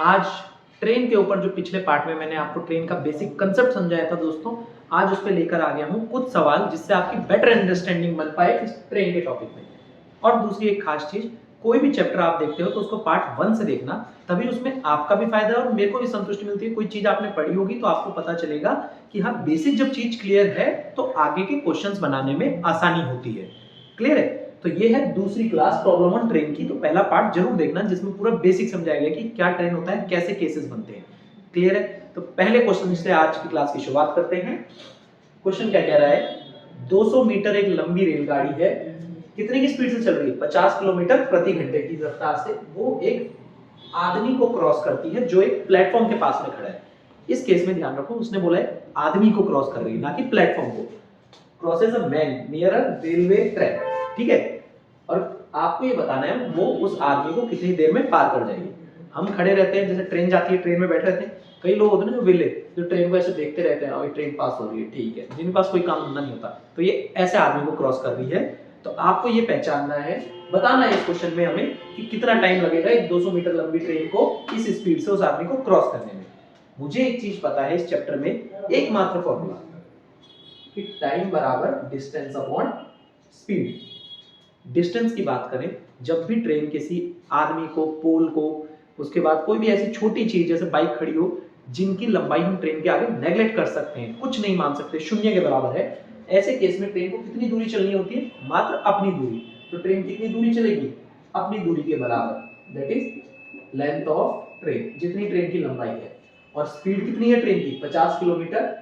आज ट्रेन के ऊपर जो पिछले पार्ट में मैंने आपको ट्रेन का बेसिक कंसेप्ट समझाया था दोस्तों, आज उस पर लेकर आ गया हूँ कुछ सवाल जिससे आपकी बेटर अंडरस्टैंडिंग बन पाए इस ट्रेन के टॉपिक में। और दूसरी एक खास चीज, कोई भी चैप्टर आप देखते हो तो उसको पार्ट 1 से देखना, तभी उसमें आपका भी फायदा है और मेरे को भी संतुष्टि मिलती है। कोई चीज आपने पढ़ी होगी तो आपको पता चलेगा कि हाँ, बेसिक जब चीज क्लियर है तो आगे के क्वेश्चंस बनाने में आसानी होती है। क्लियर है? तो ये है दूसरी क्लास प्रॉब्लम ऑन ट्रेन की। तो पहला पार्ट जरूर देखना जिसमें पूरा बेसिक समझाया गया कि क्या ट्रेन होता है, कैसे केसेस बनते हैं। क्लियर है? तो पहले क्वेश्चन से आज की क्लास की शुरुआत करते हैं। क्वेश्चन क्या कह रहा है? 200 मीटर एक लंबी रेलगाड़ी है, कितने की स्पीड से चल रही है? 50 किलोमीटर प्रति घंटे की रफ्तार से। वो एक आदमी को क्रॉस करती है जो एक प्लेटफॉर्म के पास में खड़ा है। इस केस में ध्यान रखो, उसने बोला है आदमी को क्रॉस कर रही है, ना कि प्लेटफॉर्म को। Crosses a man near a railway track. ठीक है? और आपको ये बताना है वो उस आदमी को कितनी देर में पार कर जाएगी। हम खड़े रहते हैं, जैसे ट्रेन जाती है, ट्रेन में बैठे रहते हैं। कई लोग होते हैं ना जो विले, जो ट्रेन को ऐसे देखते रहते हैं, और ट्रेन पास हो रही है, ठीक है, जिनके पास कोई काम धंधा नहीं होता, तो ये ऐसे आदमी को क्रॉस कर रही है। तो आपको ये पहचानना है, बताना है इस क्वेश्चन में हमें कि कितना टाइम लगेगा एक 200 मीटर लंबी ट्रेन को इस स्पीड से उस आदमी को क्रॉस करने में। मुझे एक चीज पता है इस चैप्टर में, एकमात्र फॉर्मूला कि टाइम बराबर डिस्टेंस अपॉन स्पीड। डिस्टेंस की बात करें, जब भी ट्रेन किसी आदमी को, पोल को, उसके बाद कोई भी ऐसी छोटी चीज जैसे बाइक खड़ी हो जिनकी लंबाई हम ट्रेन के आगे नेग्लेक्ट कर सकते हैं, कुछ नहीं मान सकते, शून्य के बराबर है, ऐसे केस में ट्रेन को कितनी दूरी चलनी होती है? मात्र अपनी दूरी। तो ट्रेन कितनी दूरी चलेगी? अपनी दूरी के बराबर, that is length of train, जितनी ट्रेन की लंबाई है। और स्पीड कितनी है ट्रेन की? 50 किलोमीटर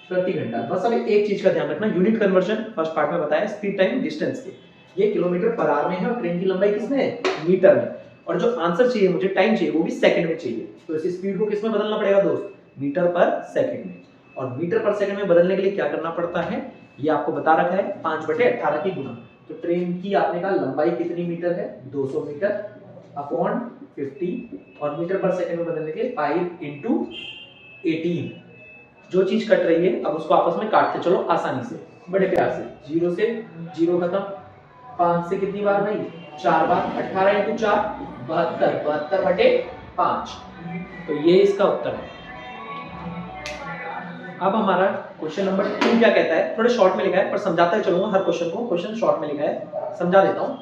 प्रति घंटा। बस अब एक चीज का ध्यान रखना, यूनिट कन्वर्जन फर्स्ट पार्ट में बताया, स्पीड टाइम डिस्टेंस के, ये किलोमीटर पर आवर में है और ट्रेन की लंबाई किसमें है? मीटर में। और जो आंसर चाहिए मुझे, टाइम चाहिए, वो भी सेकंड में चाहिए। तो इस स्पीड को किसमें बदलना पड़ेगा दोस्त? मीटर पर सेकंड में। और मीटर पर सेकंड में बदलने के लिए क्या करना पड़ता है ये आपको बता रखा है, 5/18 की गुना। तो ट्रेन की आपने कहा लंबाई कितनी मीटर है? 200 मीटर अपॉन 50, और मीटर पर सेकंड में बदलने के 5 × 18। जो चीज कट रही है अब उसको आपस में काटते चलो आसानी से, बड़े प्यार से। 0 से 0 खत्म, 5 से कितनी बार भाई? 4 बार। 18 × 4 72, 72/5। तो ये इसका उत्तर है। अब हमारा क्वेश्चन नंबर 2 क्या कहता है? थोड़े शॉर्ट में लिखा है पर समझाता है चलूंगा हर क्वेश्चन को। क्वेश्चन शॉर्ट में लिखा है, समझा देता हूं।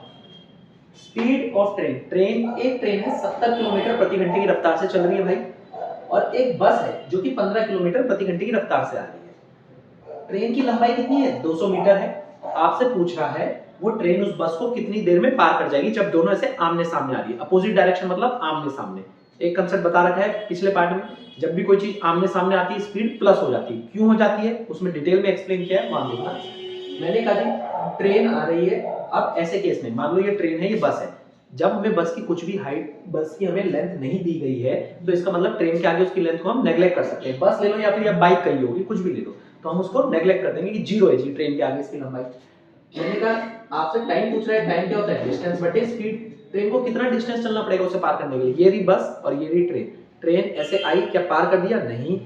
स्पीड ऑफ ट्रेन, एक ट्रेन है 70 किलोमीटर प्रति घंटे की रफ्तार से चल रही है भाई, और एक बस है जो कि 15 किलोमीटर प्रति घंटे की रफ्तार से आ रही है। ट्रेन की लंबाई कितनी है? 200 मीटर है। आपसे पूछ रहा है वो ट्रेन उस बस को कितनी देर में पार कर जाएगी जब दोनों ऐसे आमने सामने आ रही है। अपोजिट डायरेक्शन मतलब आमने सामने। एक कंसेप्ट बता रखा है पिछले पार्ट में, जब भी कोई चीज आमने सामने आती है स्पीड प्लस हो जाती है। क्यों हो जाती है उसमें डिटेल में एक्सप्लेन किया है, मान लेना। मैंने कहा जी ट्रेन आ रही है, अब ऐसे केस में मान लो ये ट्रेन है, ये बस है, जब हमें बस की कुछ भी हाइट, बस की हमें लेंथ नहीं दी गई है, तो इसका मतलब ट्रेन के आगे उसकी लेंथ को हम नेग्लेक्ट कर सकते हैं। बस ले लो या फिर बाइक कही होगी, कुछ भी ले लो, तो हम उसको नेग्लेक्ट कर देंगे कि 0 है जी ट्रेन के आगे इसकी लंबाई। मैंने कहा आपसे टाइम पूछ रहा है, टाइम क्या होता है? डिस्टेंस बटे स्पीड। ट्रेन को कितना डिस्टेंस चलना पड़ेगा उसे पार करने के लिए? ये रही बस और ये रही ट्रेन। ट्रेन ऐसे आई, क्या पार कर दिया? नहीं।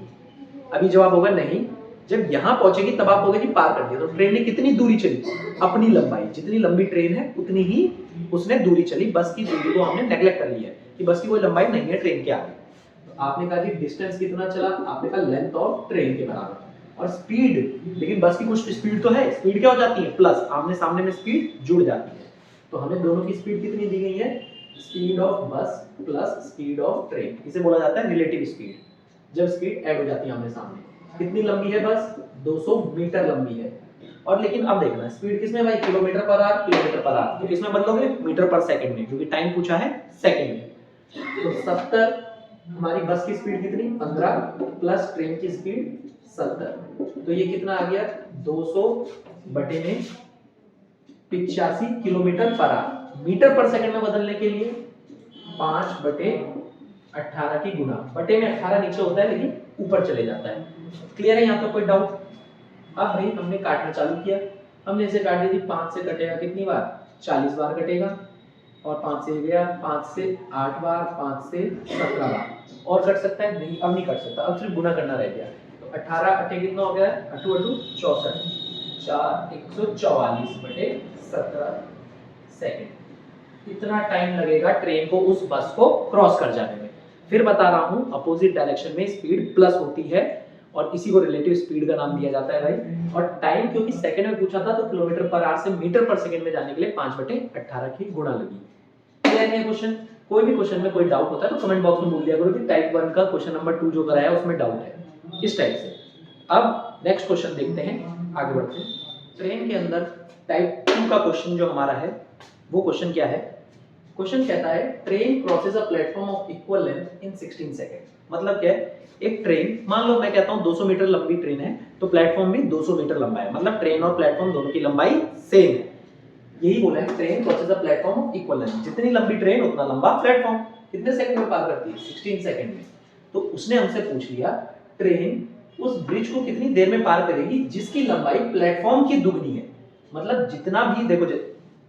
अभी जवाब होगा नहीं। जब यहां पहुंचेगी तब आप कहोगे कि पार कर दिया। तो ट्रेन ने कितनी दूरी चली? अपनी लंबाई, जितनी लंबी ट्रेन है उतनी ही उसने दूरी चली। बस की दूरी को हमने नेग्लेक्ट कर लिया है कि बस की कोई लंबाई नहीं है ट्रेन के आगे। तो आपने कहा कि डिस्टेंस कितना चला? आपने कहा लेंथ ऑफ ट्रेन के बराबर। और स्पीड, लेकिन बस की कुछ स्पीड तो है, स्पीड क्या हो जाती है? प्लस, आमने सामने में स्पीड जुड़ जाती है। तो हमें दोनों की स्पीड कितनी दी गई है? स्पीड ऑफ बस प्लस स्पीड ऑफ ट्रेन, इसे बोला जाता है रिलेटिव स्पीड, जब स्पीड ऐड हो जाती है आमने सामने। कितनी लंबी है बस? 200 मीटर लंबी है। और लेकिन अब देखना स्पीड किसमें भाई? Kilometre per hour, kilometre per hour. तो किसमें बदलोगे? मीटर पर सेकंड में, क्योंकि टाइम पूछा है सेकंड में। तो 70, हमारी बस की स्पीड कितनी? 15 प्लस ट्रेन की स्पीड 70, तो ये कितना आ गया? 200/85 किलोमीटर पर आवर। मीटर पर सेकंड में बदलने के लिए 5/18 की गुना, बटे में 18 नीचे होता है लेकिन ऊपर चले जाता है। क्लियर है? यहाँ पे कोई डाउट? अब भाई हमने काटना चालू किया, हमने इसे काट दी थी। 5 से कटेगा कितनी बार? 40 बार कटेगा। और 5 से गया, 5 से 8 बार, 5 से 17 बार। और कट सकता है? नहीं, अब नहीं कट सकता, अब सिर्फ गुना करना रह गया। तो 18 अट्ठे कितना हो गया? 8 × 8 64, 144/17 सेकंड। इतना टाइम लगेगा ट्रेन को उस बस को क्रॉस कर जाने में। फिर बता रहा हूँ अपोजिट डायरेक्शन में स्पीड प्लस होती है और इसी को रिलेटिव स्पीड का नाम दिया जाता है भाई। और टाइम क्योंकि सेकंड में पूछा था तो किलोमीटर पर आवर से मीटर पर सेकंड में जाने के लिए 5/18 की गुणा लगी। क्लियर है क्वेश्चन? कोई भी क्वेश्चन में कोई डाउट होता है तो कमेंट बॉक्स में बोल दिया करो कि टाइप 1 का क्वेश्चन नंबर 2 जो कराया उसमें डाउट है, इस टाइप से। अब नेक्स्ट क्वेश्चन देखते हैं, आगे बढ़ते हैं। ट्रेन के अंदर टाइप 2 का क्वेश्चन जो हमारा है वो क्वेश्चन क्या है? क्वेश्चन कहता है train crosses a platform of equal length in 16 second. मतलब क्या है? एक ट्रेन, मान लो मैं कहता हूं 200 मीटर लंबी ट्रेन है तो प्लेटफॉर्म भी 200 मीटर लंबा है, मतलब ट्रेन और प्लेटफॉर्म दोनों की लंबाई सेम है। यही बोला है train crosses a platform of equal length, जितनी लंबी ट्रेन उतना लंबा प्लेटफॉर्म। कितने सेकंड में पार करती है? 16 सेकंड में। तो उसने हमसे पूछ लिया ट्रेन उस ब्रिज को कितनी देर में पार करेगी जिसकी लंबाई प्लेटफॉर्म की दुगनी है। मतलब जितना भी देखो,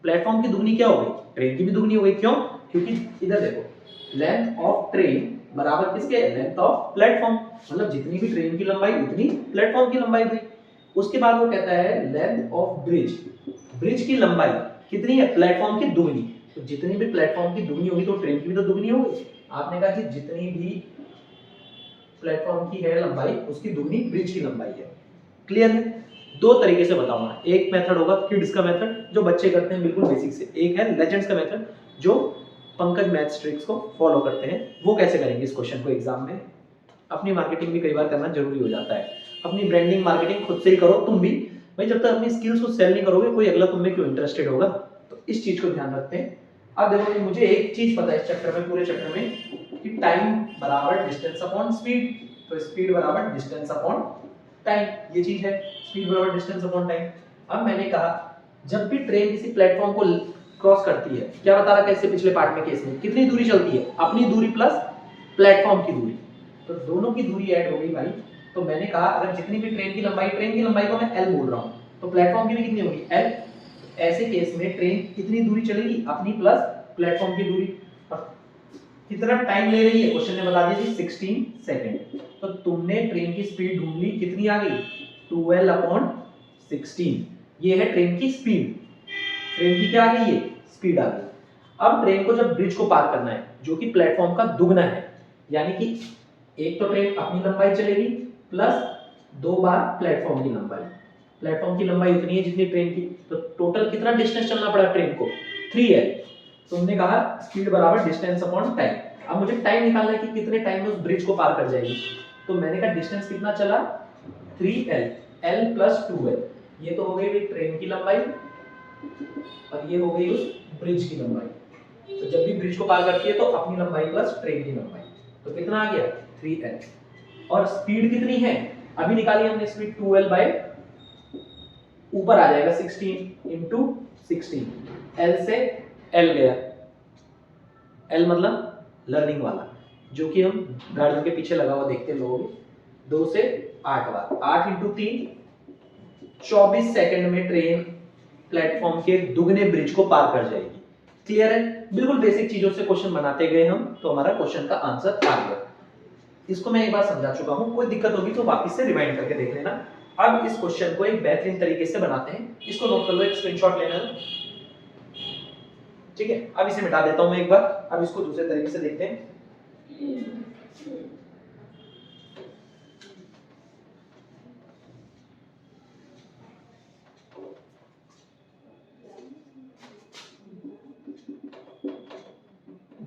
प्लेटफॉर्म की दुगनी क्या हो गई? ट्रेन की भी दुगनी हो गई। क्यों? क्योंकि इधर देखो, लेंथ ऑफ ट्रेन बराबर किसके? Length of platform. मतलब जितनी भी ट्रेन की लंबाई उतनी प्लेटफॉर्म की लंबाई हुई। उसके बाद वो कहता है लेंथ ऑफ ब्रिज, ब्रिज की लंबाई कितनी है? प्लेटफॉर्म की दुगनी। तो जितनी भी प्लेटफॉर्म की दुगनी होगी तो ट्रेन की भी तो दुगनी होगी। आपने कहा कि जितनी भी प्लेटफॉर्म की है लंबाई उसकी दुगनी ब्रिज की लंबाई है। क्लियर है? दो तरीके से बताऊंगा। एक मेथड होगा किड्स का मेथड जो बच्चे करते हैं बिल्कुल बेसिक से, एक है लेजेंड्स का मेथड जो पंकज मैथ्स ट्रिक्स को फॉलो करते हैं। वो कैसे करेंगे इस क्वेश्चन को एग्जाम में? अपनी मार्केटिंग भी कई बार करना जरूरी हो जाता है। अपनी ब्रांडिंग मार्केटिंग खुद से ही करो तुम भी भाई। जब तक अपनी स्किल्स को सेल नहीं करोगे कोई अगला तुम में क्यों इंटरेस्टेड होगा? तो इस चीज को ध्यान रखते हैं। अब देखो मुझे एक चीज पता है इस चैप्टर में, पूरे चैप्टर में, कि टाइम बराबर डिस्टेंस अपॉन स्पीड। तो स्पीड बराबर डिस्टेंस अपॉन टाइम, ये चीज है, स्पीड बराबर डिस्टेंस अपॉन टाइम। अब मैंने कहा जब भी ट्रेन किसी प्लेटफॉर्म को क्रॉस करती है, क्या बता रहा कैसे पिछले पार्ट में केस में, कितनी दूरी चलती है? अपनी दूरी प्लस प्लेटफॉर्म की दूरी। तो दोनों की दूरी ऐड हो गई भाई। तो मैंने कहा अगर जितनी भी ट्रेन की लंबाई को मैं एल बोल रहा हूं तो प्लेटफॉर्म की भी कितनी होगी? एल। ऐसे केस में ट्रेन कितनी दूरी चलेगी? अपनी प्लस प्लेटफॉर्म की दूरी। कितना टाइम ले रही है? क्वेश्चन ने बता दिया थी 16 सेकंड। तो तुमने ट्रेन की स्पीड ढूंढ ली, कितनी आ गई? 12/16। ये है ट्रेन की स्पीड। ट्रेन की क्या आ गई? ये स्पीड आ गई। अब ट्रेन को जब ब्रिज को पार करना है जो कि प्लेटफॉर्म का दुगना है, यानी कि एक तो ट्रेन अपनी लंबाई चलेगी प्लस 2 बार प्लेटफॉर्म की लंबाई। प्लेटफॉर्म की लंबाई उतनी है जितनी ट्रेन की। तो टोटल कितना डिस्टेंस चलना पड़ा ट्रेन को? 3L। तुमने कहा स्पीड बराबर डिस्टेंस अपॉन टाइम। अब मुझे टाइम निकालना है कि कितने टाइम में उस ब्रिज को पार कर जाएगी। तो मैंने कहा डिस्टेंस कितना चला? 3L, L plus 2L। ये तो हो गई ट्रेन की लंबाई और ये हो गई उस ब्रिज की लंबाई। तो जब भी ब्रिज को पार करती है तो अपनी लंबाई प्लस ट्रेन की लंबाई। तो कितना आ गया? 3L। और स्पीड कितनी है अभी निकाली हमने? स्पीड 2L बाय ऊपर आ जाएगा 16 इंटू 16। L से L गया, L मतलब लर्निंग वाला जो कि हम गाड़ियों के पीछे लगा हुआ देखते लोग। 2 से 8 बार, 8 इंटू 3, 24 सेकंड में ट्रेन प्लेटफॉर्म के दुगने ब्रिज को पार कर जाएगी। क्लियर है? बिल्कुल बेसिक चीजों से क्वेश्चन बनाते गए हम तो हमारा क्वेश्चन का आंसर आ गया। इसको मैं एक बार समझा चुका हूं, कोई दिक्कत होगी तो वापस से रिवाइंड करके देख लेना। अब इस क्वेश्चन को एक बेहतरीन तरीके से बनाते हैं। इसको नोट कर लो, एक स्क्रीनशॉट लेना है, ठीक है? अब इसे मिटा देता हूं मैं एक बार। अब इसको दूसरे तरीके से देखते हैं।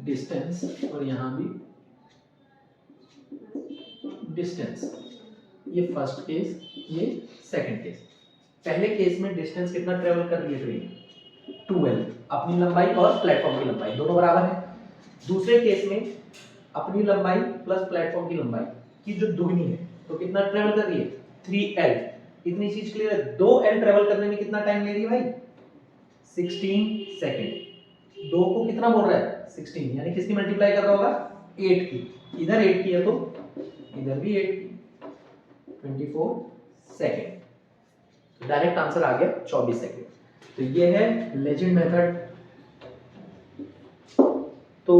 डिस्टेंस और यहां भी डिस्टेंस, ये फर्स्ट केस, ये सेकंड केस। पहले केस में डिस्टेंस कितना ट्रेवल कर रही है ट्रेन? 2L, अपनी लंबाई और प्लेटफॉर्म की लंबाई दोनों बराबर है। दूसरे केस में अपनी लंबाई प्लस प्लेटफॉर्म की लंबाई की जो दुगनी है तो कितना ट्रेवल कर रही है? 3L। इतनी चीज क्लियर है? 2L ट्रेवल करने में कितना टाइम ले रही है भाई? 16 सेकंड। 2 को कितना बोल रहा है? 16, यानी किसकी मल्टीप्लाई कर रहा होगा? 8 की। इधर 8 की है तो इधर भी 8 की, 24 सेकंड। डायरेक्ट आंसर आ गया 24 सेकंड। तो ये है लेजेंड मेथड। तो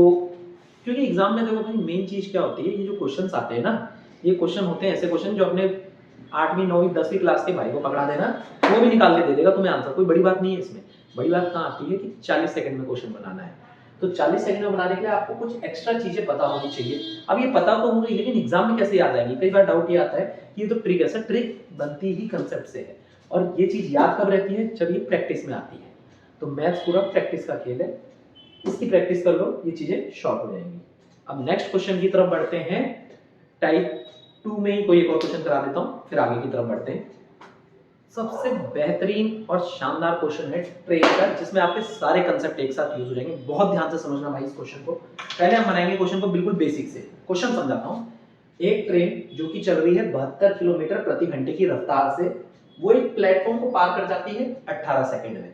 क्योंकि एग्जाम में देखो भाई मेन चीज क्या होती है, ये जो क्वेश्चंस आते हैं ना, ये क्वेश्चन होते हैं ऐसे क्वेश्चन जो अपने 8वीं 9वीं 10वीं क्लास के भाई को पकड़ा देना, वो भी निकाल के दे देगा तुम्हें आंसर। कोई बड़ी बात नहीं है इसमें। वही बात कहाँ आती है कि 40 सेकंड में क्वेश्चन बनाना है। तो 40 सेकंड में बनाने के लिए आपको कुछ एक्स्ट्रा चीजें पता होनी चाहिए। अब ये पता तो होंगी, लेकिन एग्जाम में कैसे याद आएंगी? कई बार डाउट ये आता है कि ये तो ट्रिक है। सर ट्रिक बनती ही कंसेप्ट से है, और ये चीज याद कब रहती है? जब ये प्रैक्टिस में आती है। तो मैथ्स पूरा प्रैक्टिस का खेल है, इसकी प्रैक्टिस कर लो, ये चीजें शॉर्ट हो जाएंगी। अब नेक्स्ट क्वेश्चन की तरफ बढ़ते हैं। टाइप 2 में ही कोई एक और क्वेश्चन करा देता हूँ, फिर आगे की तरफ बढ़ते हैं। सबसे बेहतरीन और शानदार क्वेश्चन है ट्रेन का, जिसमें आपके सारे कंसेप्ट एक साथ यूज हो जाएंगे। बहुत ध्यान से समझना भाई इस क्वेश्चन को। पहले हम बनाएंगे क्वेश्चन को बिल्कुल बेसिक से। क्वेश्चन समझाता हूँ। एक ट्रेन जो कि चल रही है 72 किलोमीटर प्रति घंटे की रफ्तार से, वो एक प्लेटफॉर्म को पार कर जाती है 18 सेकंड में।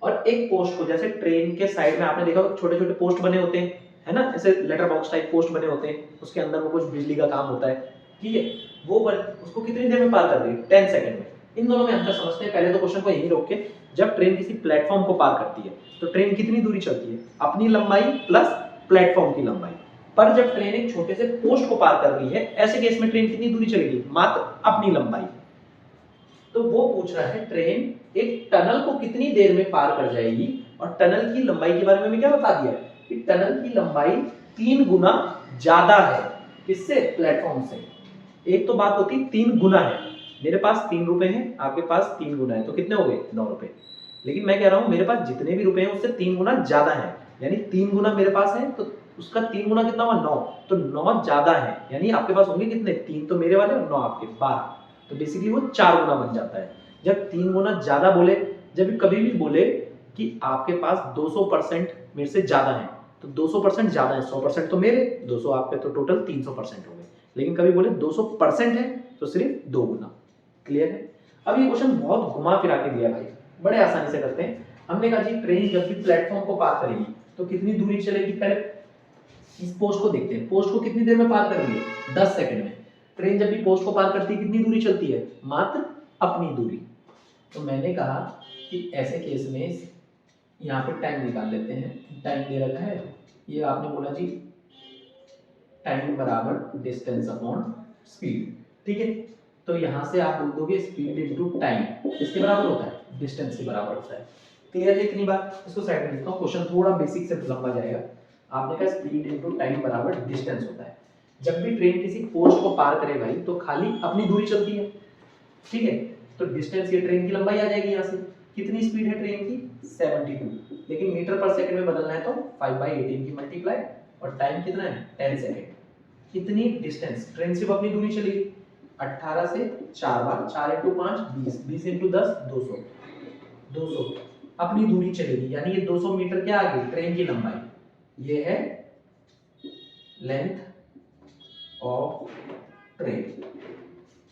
और एक पोस्ट को, जैसे ट्रेन के साइड में आपने देखा छोटे छोटे पोस्ट बने होते हैं, है ना, ऐसे लेटर बॉक्स टाइप पोस्ट बने होते हैं, उसके अंदर वो कुछ बिजली का काम होता है, ठीक है, वो उसको कितनी देर में पार कर रही है? 10 सेकंड में। इन दोनों में अंतर समझते हैं। पहले तो क्वेश्चन को यहीं रोक के, जब ट्रेन किसी प्लेटफॉर्म को पार करती है तो ट्रेन कितनी दूरी चलती है? अपनी लंबाई प्लस प्लेटफॉर्म की लंबाई। पर जब ट्रेन एक छोटे से पोस्ट को पार कर रही है, ऐसे केस में ट्रेन कितनी दूरी चलेगी? मात्र अपनी लंबाई। तो वो पूछ रहा है ट्रेन एक टनल को कितनी देर में पार कर जाएगी, और टनल की लंबाई के बारे में मैं क्या बता दिया कि टनल की लंबाई 3 गुना ज्यादा है किससे? प्लेटफॉर्म से। एक तो बात होती 3 गुना है, मेरे पास 3 रुपए हैं, आपके पास 3 गुना है, तो कितने हो गए? 9 रुपए। लेकिन मैं कह रहा हूं मेरे पास जितने भी रुपए हैं उससे 3 गुना ज्यादा है, यानी 3 गुना मेरे पास है, तो उसका 3 गुना कितना हुआ? 9। तो 9 ज्यादा है, यानी आपके पास होंगे कितने? 3 तो मेरे वाले और 9 आपके, 12। तो बेसिकली वो 4 गुना बन जाता है। जब 3 गुना ज्यादा बोले, जब कभी भी बोले कि आपके पास 200% मेरे से ज्यादा है, तो 200% ज्यादा है, 100% तो मेरे, 200 आपके, तो टोटल 300% हो गए। लेकिन कभी बोले 200% है तो सिर्फ 2 गुना। क्लियर है? अब ये क्वेश्चन बहुत घुमा फिरा के दिया भाई, बड़े आसानी से करते हैं। हमने कहा जी ट्रेन जब भी प्लेटफॉर्म को पार करेगी तो कितनी दूरी चलेगी? पहले इस पोस्ट को देखते हैं, पोस्ट को कितनी देर में पार कर रही है? 10 सेकंड में। ट्रेन जब भी पोस्ट को पार करती है कितनी दूरी चलती है? मात्र अपनी दूरी। तो मैंने कहा कि ऐसे केस में यहाँ पे टाइम निकाल लेते हैं। टाइम दे रखा है, ये आपने बोला जी टाइम बराबर डिस्टेंस अपॉन स्पीड, ठीक है। तो यहाँ से आप बोल दोगे स्पीड इनटू टाइम, इसके बराबर होता है डिस्टेंस के बराबर होता है। क्लियर है इतनी बात? इसको साइड में लिखता हूँ, क्वेश्चन थोड़ा बेसिक से लंबा जाएगा। आपने कहा स्पीड इनटू टाइम बराबर डिस्टेंस होता है। जब भी ट्रेन किसी पोस्ट को पार करे भाई, तो खाली अपनी दूरी चलती है, ठीक है। तो डिस्टेंस ये ट्रेन की लंबाई आ जाएगी। यहाँ से कितनी स्पीड है ट्रेन की? 72, लेकिन मीटर पर सेकंड में बदलना है तो 5/18 की मल्टीप्लाई, और टाइम कितना है? 10 सेकंड। कितनी डिस्टेंस? ट्रेन सिर्फ अपनी दूरी चलेगी 18 से 4 बार, 4 × 5 20, 20 × 10 200, 200 अपनी दूरी चलेगी, यानी ये 200 मीटर क्या आ गई? ट्रेन की लंबाई। ये है लेंथ ऑफ ट्रेन।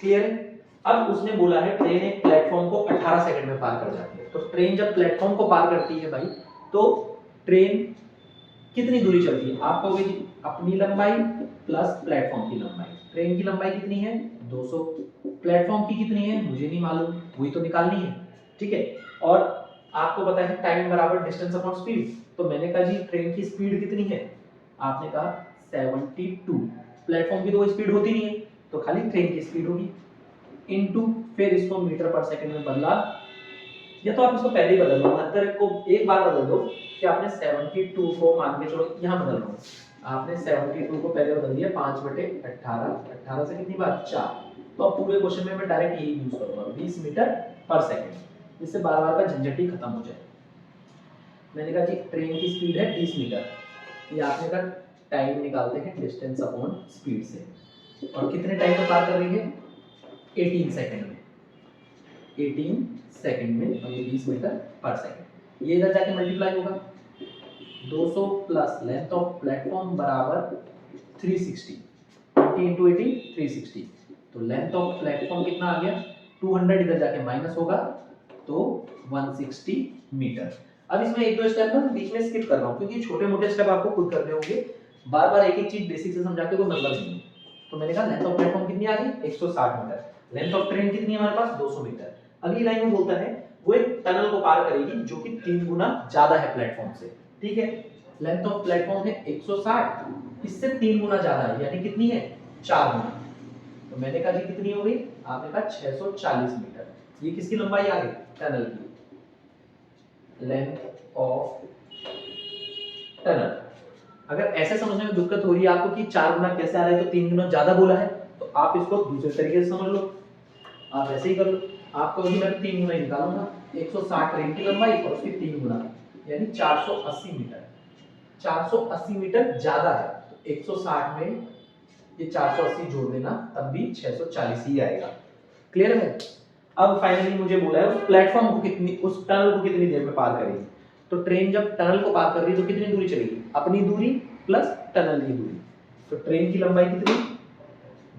क्लियर है? अब उसने बोला है ट्रेन एक प्लेटफॉर्म को 18 सेकंड में पार कर जाती है। तो ट्रेन जब प्लेटफॉर्म को पार करती है भाई, तो ट्रेन कितनी दूरी चलती है? आप कहोगे जी अपनी लंबाई प्लस प्लेटफॉर्म की लंबाई। ट्रेन की लंबाई कितनी है? 200। प्लेटफॉर्म की कितनी है? मुझे नहीं मालूम, वही तो निकालनी है, ठीक है। और आपको पता है टाइम बराबर डिस्टेंस अपॉन स्पीड। तो मैंने कहा जी ट्रेन की स्पीड कितनी है? आपने कहा 72। प्लेटफॉर्म की तो कोई स्पीड होती नहीं है, तो खाली ट्रेन की स्पीड होगी, इनटू फिर इसको मीटर पर सेकंड में बदला, या तो आप इसको पहले ही बदल दो, अंतर को एक बार बदल दो कि आपने 72 को मान के चलो यहाँ बदल रहा हूँ, आपने 72 को पहले बदल दिया 5/18, 18 से कितनी बार? 4। तो अब पूरे क्वेश्चन में मैं डायरेक्ट यही यूज करूंगा 20 मीटर पर सेकंड, जिससे बार बार का झंझट ही खत्म हो जाए। मैंने कहा जी ट्रेन की स्पीड है 20 मीटर, ये आपने कहा टाइम निकालते हैं डिस्टेंस अपॉन स्पीड से, और कितने टाइम में पार कर रही है? 18 सेकंड में। 18 सेकंड में, और ये 20 मीटर पर सेकंड। ये इधर जाके मल्टीप्लाई होगा, 200 प्लस लेंथ ऑफ प्लेटफॉर्म बराबर 360, 20 × 18 360। तो लेंथ ऑफ प्लेटफॉर्म कितना आ गया? 200, इधर जाके माइनस होगा तो 160 मीटर। अब इसमें एक दो स्टेप ना बीच में स्किप कर रहा हूँ, क्योंकि छोटे मोटे स्टेप आपको खुद करने होंगे, बार बार एक एक चीज बेसिक से समझा के कोई मतलब नहीं है। तो मैंने कहा लेंथ ऑफ प्लेटफॉर्म कितनी आ गई? 160 मीटर। लेंथ ऑफ ट्रेन कितनी है हमारे पास? 200 मीटर। अगली लाइन में बोलता है वो एक टनल को पार करेगी जो कि 3 गुना ज्यादा है प्लेटफॉर्म से, ठीक है। लेंथ ऑफ प्लेटफॉर्म है 160, इससे 3 गुना ज्यादा है, यानी कितनी है? 4 गुना। तो मैंने कहा जी कितनी हो गई? आपने कहा 640 मीटर। ये किसकी लंबाई आ गई? टनल की। Length of tunnel. अगर ऐसे समझने में दिक्कत हो रही है आपको कि 4 गुना कैसे आ रहा है तो 3 गुना ज्यादा बोला है, तो आप इसको दूसरे तरीके से समझ लो, आप ऐसे ही कर लो। आपको भी मैं 3 गुना ही निकालूंगा, 160 ट्रेन की लंबाई और उसके 3 गुना यानी 480 मीटर। 480 मीटर ज्यादा है तो 160 में ये 480 जोड़ देना तब भी 640 ही आएगा। क्लियर है? अब फाइनली मुझे बोला है उस प्लेटफॉर्म को कितनी, उस टनल को कितनी देर में पार करेगी। तो ट्रेन जब टनल को पार कर रही है तो कितनी दूरी चलेगी, अपनी दूरी प्लस टनल की दूरी। तो ट्रेन की लंबाई कितनी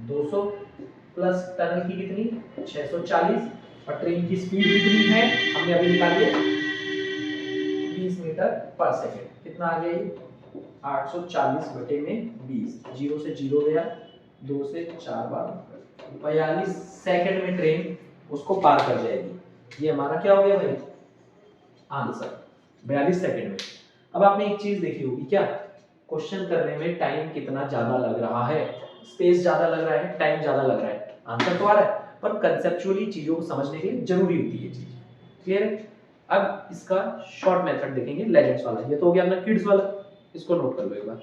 200 प्लस टनल की कितनी 640 और ट्रेन की स्पीड कितनी है हमने अभी निकाली है 20 मीटर पर सेकंड। कितना आ गया ये 840 बटे में 20, 0 से 0 गया, 2 से 4 बार 42 सेकंड में ट्रेन उसको पार कर जाएगी। ये हमारा क्या हो गया भाई आंसर 42 सेकंड में। अब आपने एक चीज देखी होगी क्या, क्वेश्चन करने में टाइम कितना ज्यादा लग रहा है, स्पेस ज्यादा लग रहा है, टाइम ज्यादा लग रहा है, आंसर तो आ रहा है पर कंसेप्चुअली चीजों को समझने के लिए जरूरी होती है चीज। क्लियर है? अब इसका शॉर्ट मेथड देखेंगे लेजेंड्स वाला। ये तो हो गया अपना किड्स वाला, इसको नोट कर लो एक बार।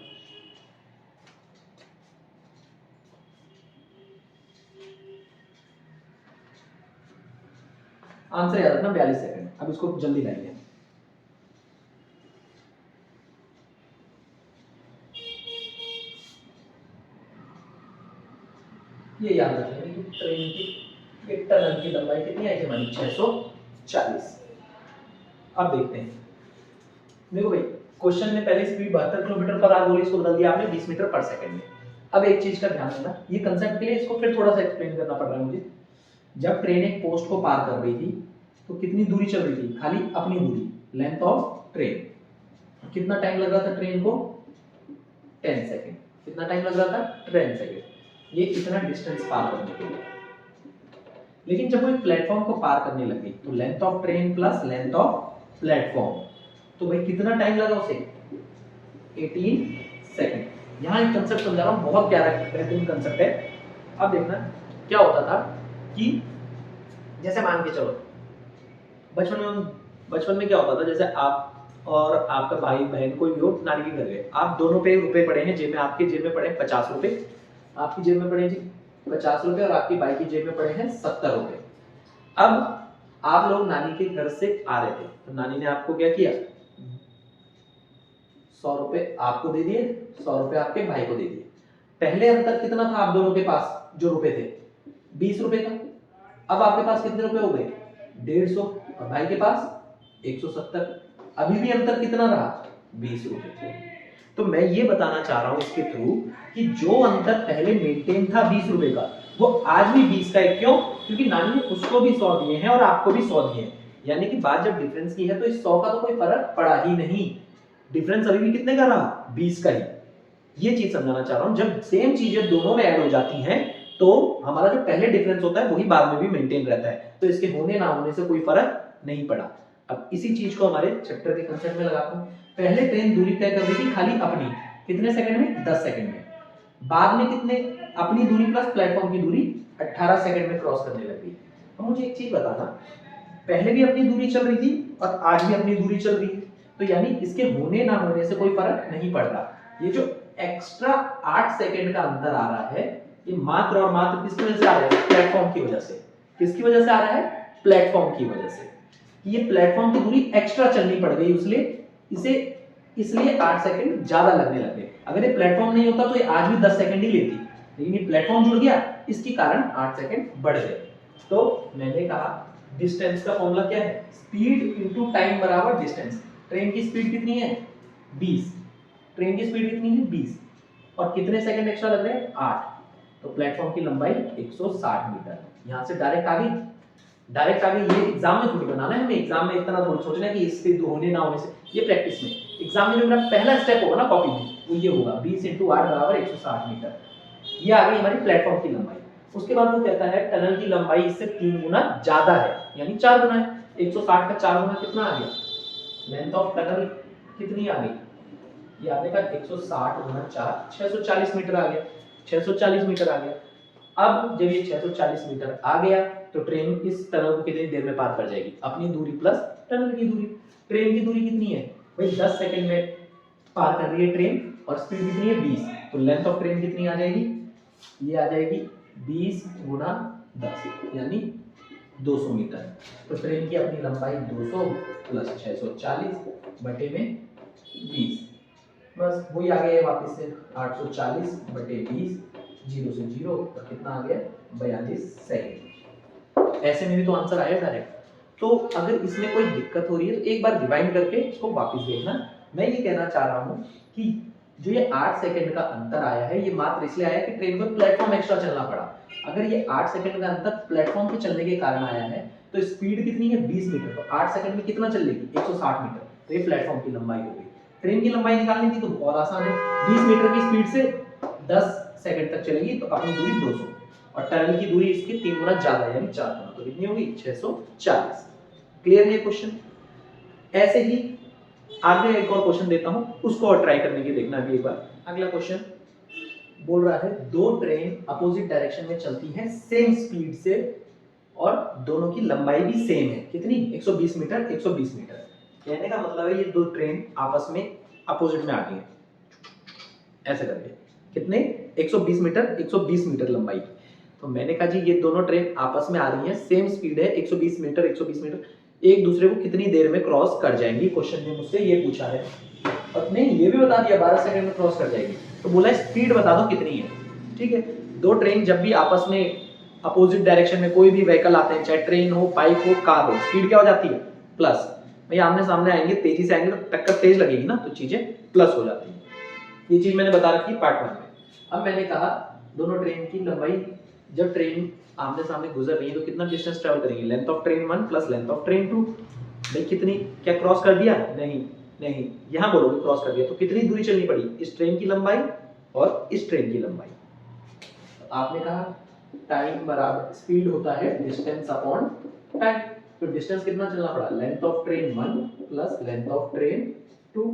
आंसर याद रखना 42 सेकंड। अब इसको जल्दी लाएंगे। ये याद रखेंगे कि ट्रेन की एक टनल की लंबाई कितनी आई थी हमारी 640। अब देखते हैं, देखो भाई क्वेश्चन में पहले स्पीड 72 किलोमीटर पर आवर बोली, इसको बदल दिया आपने 20 मीटर पर सेकंड में। अब एक चीज का ध्यान देना, ये कंसेप्ट के लिए इसको फिर थोड़ा सा एक्सप्लेन करना पड़ रहा है मुझे। जब ट्रेन एक पोस्ट को पार कर रही थी तो कितनी दूरी चल रही थी, खाली अपनी दूरी, लेंथ ऑफ ट्रेन। कितना टाइम लग रहा था ट्रेन को 10 सेकंड। कितना टाइम लग रहा था 10 सेकंड, ये इतना डिस्टेंस पार करने के लिए। लेकिन जब वो एक प्लेटफॉर्म को पार करने लगी तो length of train plus length of platform, तो भाई कितना टाइम लगा उसे 18 सेकंड। यहाँ एक कंसेप्ट समझा रहा हूँ, बहुत प्यारा बेहतरीन कंसेप्ट है। अब देखना क्या होता था कि जैसे मान के चलो बचपन में क्या होता था, जैसे आप और आपका भाई बहन कोई भी हो नानी के घर गए, आप दोनों पे रुपए पड़े हैं जेब में, आपके जेब में पड़े 50 रुपए, आपकी जेब में पड़े जी 50 रुपए और आपकी भाई की जेब में पड़े हैं 70 रुपए। अब आप लोग नानी के घर से आ रहे थे तो नानी ने आपको क्या किया 100 रुपए आपको दे दिए, 100 रुपए आपके भाई को दे दिए। पहले अंतर कितना था आप दोनों के पास जो रुपए थे 20 रुपए का। अब आपके पास कितने रुपए हो गए 150 और भाई के पास 170। अभी भी अंतर कितना रहा 20 रुपए। तो मैं ये बताना चाह रहा हूं इसके थ्रू कि जो अंतर पहले मेंटेन था 20 रुपए का वो आज भी 20 का है। क्यों? क्योंकि नानी ने उसको भी 100 दिए हैं और आपको भी 100 दिए हैं, यानी कि बात जब डिफरेंस की है तो इस 100 का तो कोई फर्क पड़ा ही नहीं, डिफरेंस अभी भी कितने का रहा 20 का ही। ये चीज समझाना चाह रहा हूं, जब सेम चीजें दोनों में ऐड हो जाती हैं तो हमारा जो पहले डिफरेंस होता है वही बाद में भी मेंटेन रहता है, तो इसके होने ना होने से कोई फर्क नहीं पड़ा। अब इसी चीज को हमारे चैप्टर के कंसेप्ट में लगाता हूं। पहले ट्रेन दूरी तय कर रही थी खाली अपनी, कितने सेकंड में 10 सेकंड में। बाद में कितने अपनी दूरी प्लस प्लेटफॉर्म की दूरी 18 सेकंड में क्रॉस करने लगी। तो मुझे एक चीज बताना, पहले भी अपनी दूरी चल रही थी और आज भी अपनी दूरी चल रही है, तो यानी इसके होने ना होने से कोई फर्क नहीं पड़ता। ये जो एक्स्ट्रा 8 सेकंड का अंतर आ रहा है ये मात्र और मात्र किसकी वजह से आ रहा है प्लेटफॉर्म की वजह से। किसकी वजह से आ रहा है प्लेटफॉर्म की वजह से। ये प्लेटफॉर्म की दूरी एक्स्ट्रा चलनी पड़ गई इसलिए 8 सेकंड ज्यादा लगने लगे। अगर ये प्लेटफॉर्म नहीं होता तो ये आज भी 10 सेकंड ही लेती, लेकिन ये प्लेटफॉर्म जुड़ गया इसके कारण 8 सेकंड बढ़ गए। तो मैंने कहा डिस्टेंस का फॉर्मूला क्या है स्पीड इनटू टाइम बराबर डिस्टेंस। ट्रेन की स्पीड कितनी है 20, ट्रेन की स्पीड कितनी है 20 और कितने सेकंड एक्स्ट्रा लग रहे हैं 8, तो प्लेटफॉर्म की लंबाई 160 मीटर। यहां से डायरेक्ट आ गई। ये एग्जाम में थोड़ी बनाना है हमें, एग्जाम में इतना थोड़ी सोचना है कि इसके होने ना होने से, ये प्रैक्टिस में। एग्जाम में जो मेरा पहला स्टेप होगा ना कॉपी में वो ये होगा 20 × 8 बराबर 160 मीटर। ये आ गई हमारी प्लेटफॉर्म की लंबाई। उसके बाद वो कहता है टनल की लंबाई इससे 3 गुना ज्यादा है, यानी 4 गुना है। 160 का 4 गुना कितना आ गया, लेंथ ऑफ टनल कितनी आ गई, ये आपने कहा 160 गुना 4 640 मीटर आ गया। 640 मीटर आ गया। अब जब ये 640 मीटर आ गया तो ट्रेन इस टनल को कितनी देर में पार कर जाएगी, अपनी दूरी प्लस टनल की दूरी। ट्रेन की दूरी कितनी है भाई, 10 सेकंड में पार कर रही है ट्रेन, और स्पीड कितनी है 20, तो लेंथ ऑफ ट्रेन कितनी आ जाएगी, ये आ जाएगी 20 गुना 10 यानी 200 मीटर। तो ट्रेन की अपनी लंबाई 200 प्लस 640 बटे में 20, बस वही आ गया वापस से 840 बटे 20, 0 से 0, और कितना आ गया 42 सेकेंड। ऐसे में भी तो आंसर आया डायरेक्ट। तो अगर इसमें कोई दिक्कत हो रही है तो एक बार रिवाइंड करके इसको वापस देखना। मैं ये कहना चाह रहा हूँ कि जो ये 8 सेकंड का अंतर आया है, ये मात्र इसलिए आया कि ट्रेन को प्लेटफॉर्म एक्स्ट्रा चलना पड़ा। अगर ये 8 सेकंड का अंतर प्लेटफॉर्म पे चलने के कारण आया है तो स्पीड कितनी है 20 मीटर, तो 8 सेकंड में कितना चल लेगी 160 मीटर, तो ये प्लेटफॉर्म की लंबाई हो गई। ट्रेन की लंबाई निकालनी थी तो बहुत आसान है, 20 मीटर की स्पीड से 10 सेकंड तक चलेगी, तो अपनी दूरी 200, और टनल की दूरी इसकी 3 गुना ज्यादा यानी 4 गुना, तो कितनी होगी 640। क्लियर है ये क्वेश्चन। ऐसे ही आगे एक और क्वेश्चन देता हूं, उसको और ट्राई करने की देखना अभी एक बार। अगला क्वेश्चन बोल रहा है दो ट्रेन अपोजिट डायरेक्शन में चलती हैं सेम स्पीड से और दोनों की लंबाई भी सेम है, कितनी 120 मीटर 120 मीटर। कहने का मतलब है ये दो ट्रेन आपस में अपोजिट में आ गई हैं ऐसे करके, कितने 120 मीटर 120 मीटर लंबाई की। तो मैंने कहा जी ये दोनों ट्रेन आपस में आ रही हैं, सेम स्पीड है 120 मीटर 120 मीटर, एक दूसरे को कितनी देर में क्रॉस कर जाएंगी। क्वेश्चन में मुझसे ये पूछा है, और नहीं ये भी बता दिया 12 सेकंड में क्रॉस कर जाएगी, तो बोला स्पीड बता दो कितनी है। ठीक है, दो ट्रेन जब भी आपस में अपोजिट डायरेक्शन में कोई भी व्हीकल आते हैं, चाहे ट्रेन हो बाइक हो कार हो, स्पीड क्या हो जाती है प्लस। भाई आमने सामने आएंगे तेजी से आएंगे तो टक्कर तेज लगेगी ना, तो चीजें प्लस हो जाती है। ये चीज मैंने बता रखी पार्ट 1 में। अब मैंने कहा दोनों ट्रेन की लंबाई, जब ट्रेन आमने सामने गुजर रही है तो कितना डिस्टेंस ट्रेवल करेंगे, length of train 1 plus length of train 2। भाई कितनी, क्या क्रॉस कर दिया, नहीं नहीं, यहां बोलोगे क्रॉस कर दिया, तो कितनी दूरी चलनी पड़ी, इस ट्रेन की लंबाई और इस ट्रेन की लंबाई। आपने कहा टाइम बराबर स्पीड होता है डिस्टेंस अपॉन टाइम, तो डिस्टेंस कितना चलना पड़ा, length of train 1 plus length of train 2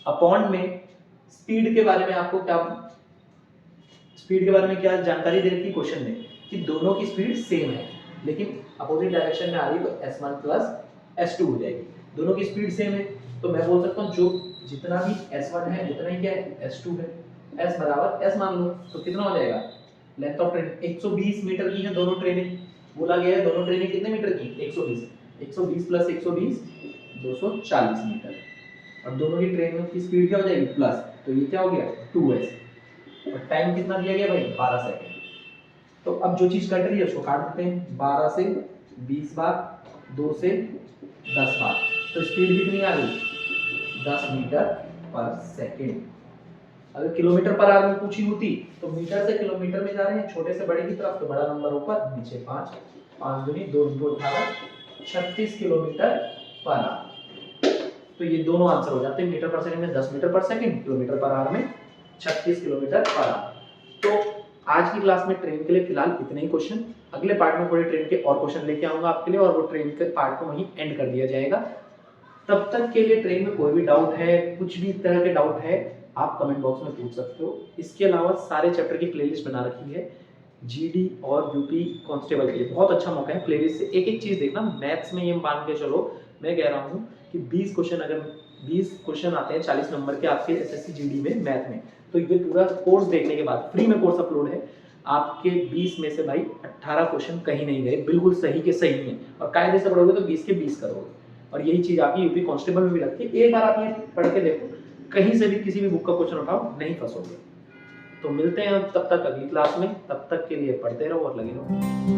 upon में स्पीड के बारे में आपको क्या, स्पीड के बारे में क्या जानकारी दे रखी क्वेश्चन में कि दोनों की स्पीड सेम है, लेकिन अपोजिट डायरेक्शन में आ रही है तो s1 प्लस s2 हो जाएगी। दोनों की स्पीड सेम है तो मैं बोल सकता हूँ जो जितना भी s1 है उतना ही क्या है s2 है, s बराबर s मान लो, तो कितना हो जाएगा लेंथ ऑफ ट्रेन 120 मीटर की है दोनों ट्रेनें, बोला गया है दोनों ट्रेनें कितने मीटर की 120 प्लस 120 240 मीटर, और दोनों की ट्रेनों की स्पीड क्या हो जाएगी प्लस, तो ये क्या हो गया 2s, और टाइम कितना दिया गया भाई 12 सेकंड। तो अब जो चीज कट रही है उसको काट देते हैं, 12 से 20 बार, 2 से 10 बार, तो स्पीड कितनी आ गई 10 मीटर पर सेकंड। अगर किलोमीटर पर आवर में पूछी होती तो मीटर से किलोमीटर में जा रहे हैं, छोटे से बड़े की तरफ, तो बड़ा नंबर ऊपर नीचे 5, 5 दूनी 2 2 18 36 किलोमीटर पर आवर। तो ये दोनों आंसर हो जाते हैं, मीटर पर सेकंड में 10 मीटर पर सेकंड, किलोमीटर पर आवर में 36 किलोमीटर पर आवर। तो आज की क्लास में ट्रेन के लिए फिलहाल इतने ही क्वेश्चन, अगले पार्ट में थोड़े ट्रेन के और क्वेश्चन लेके आऊंगा आपके लिए, और वो ट्रेन के पार्ट को वहीं एंड कर दिया जाएगा। तब तक के लिए ट्रेन में कोई भी डाउट है, कुछ भी तरह के डाउट है, आप कमेंट बॉक्स में पूछ सकते हो। इसके अलावा सारे चैप्टर की प्लेलिस्ट बना रखी है जीडी और यूपी कांस्टेबल के लिए, बहुत अच्छा मौका है प्लेलिस्ट से एक एक चीज देखना। मैथ्स में ये मान के चलो, मैं कह रहा हूँ कि 20 क्वेश्चन, अगर 20 क्वेश्चन आते हैं 40 नंबर के आपके एसएससी जीडी में मैथ में, तो ये पूरा कोर्स देखने के बाद, फ्री में कोर्स अपलोड है, आपके 20 में से भाई 18 क्वेश्चन कहीं नहीं गए, बिल्कुल सही के सही हैं, और कायदे से पढ़ोगे तो 20 के 20 करोगे। और यही चीज आपकी यूपी कांस्टेबल में भी लगती है, एक बार आप ये पढ़ के देखो, कहीं से भी किसी भी बुक का क्वेश्चन उठाओ नहीं फंसोगे। तो मिलते हैं तब तक अगली क्लास में, तब तक के लिए पढ़ते रहो और लगे रहो।